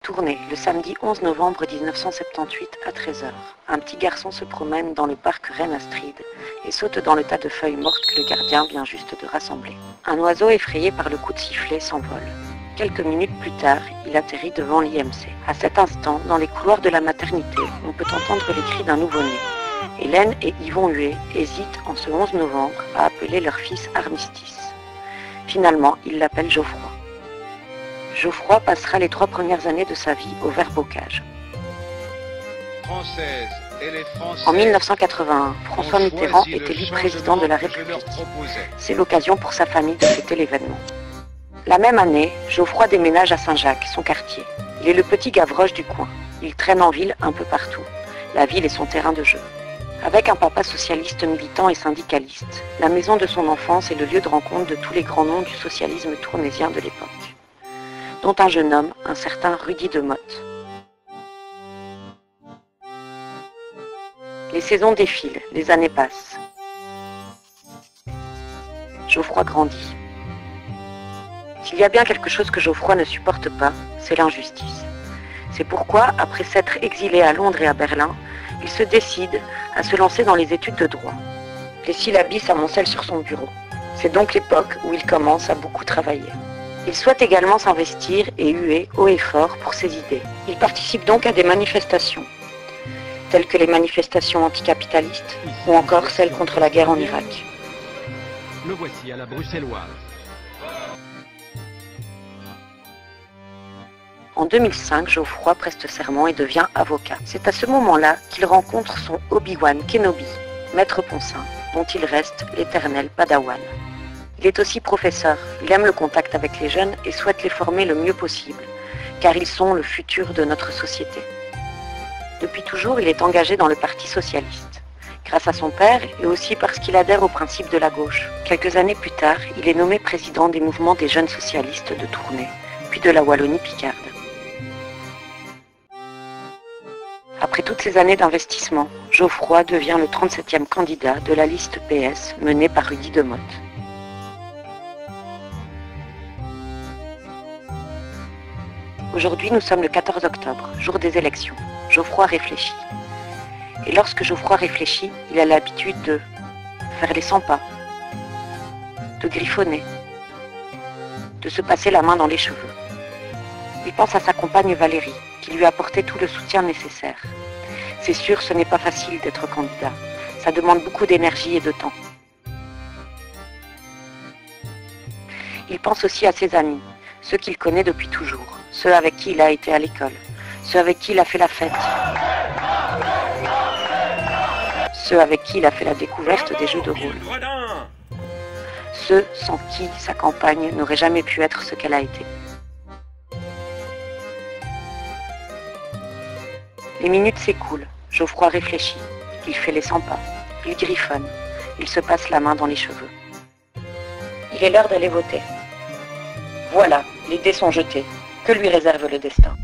Tournée, le samedi 11 novembre 1978 à 13 h. Un petit garçon se promène dans le parc Reine Astrid et saute dans le tas de feuilles mortes que le gardien vient juste de rassembler. Un oiseau effrayé par le coup de sifflet s'envole. Quelques minutes plus tard, il atterrit devant l'IMC. À cet instant, dans les couloirs de la maternité, on peut entendre les cris d'un nouveau-né. Hélène et Yvon Huet hésitent en ce 11 novembre à appeler leur fils Armistice. Finalement, ils l'appellent Geoffroy. Geoffroy passera les 3 premières années de sa vie au Vert-Bocage. En 1981, François Mitterrand est élu président de la République. C'est l'occasion pour sa famille de fêter l'événement. La même année, Geoffroy déménage à Saint-Jacques, son quartier. Il est le petit Gavroche du coin. Il traîne en ville un peu partout. La ville est son terrain de jeu. Avec un papa socialiste militant et syndicaliste, la maison de son enfance est le lieu de rencontre de tous les grands noms du socialisme tournésien de l'époque, dont un jeune homme, un certain Rudy de Motte. Les saisons défilent, les années passent. Geoffroy grandit. S'il y a bien quelque chose que Geoffroy ne supporte pas, c'est l'injustice. C'est pourquoi, après s'être exilé à Londres et à Berlin, il se décide à se lancer dans les études de droit. Les syllabis s'amoncellent sur son bureau. C'est donc l'époque où il commence à beaucoup travailler. Il souhaite également s'investir et huer haut et fort pour ses idées. Il participe donc à des manifestations, telles que les manifestations anticapitalistes ou encore celles contre la guerre en Irak. Le voici à la bruxelloise. En 2005, Geoffroy preste serment et devient avocat. C'est à ce moment-là qu'il rencontre son Obi-Wan Kenobi, maître Poncin, dont il reste l'éternel padawan. Il est aussi professeur, il aime le contact avec les jeunes et souhaite les former le mieux possible, car ils sont le futur de notre société. Depuis toujours, il est engagé dans le Parti socialiste, grâce à son père et aussi parce qu'il adhère aux principes de la gauche. Quelques années plus tard, il est nommé président des mouvements des jeunes socialistes de Tournai, puis de la Wallonie-Picarde. Après toutes ces années d'investissement, Geoffroy devient le 37e candidat de la liste PS menée par Rudy de Motte. Aujourd'hui, nous sommes le 14 octobre, jour des élections. Geoffroy réfléchit. Et lorsque Geoffroy réfléchit, il a l'habitude de faire les 100 pas, de griffonner, de se passer la main dans les cheveux. Il pense à sa compagne Valérie, qui lui a apporté tout le soutien nécessaire. C'est sûr, ce n'est pas facile d'être candidat. Ça demande beaucoup d'énergie et de temps. Il pense aussi à ses amis, ceux qu'il connaît depuis toujours, ceux avec qui il a été à l'école, ceux avec qui il a fait la fête, ceux avec qui il a fait la découverte des jeux de rôle, ceux sans qui sa campagne n'aurait jamais pu être ce qu'elle a été. Les minutes s'écoulent, Geoffroy réfléchit, il fait les 100 pas, il griffonne, il se passe la main dans les cheveux. Il est l'heure d'aller voter. Voilà, les dés sont jetés. Que lui réserve le destin ?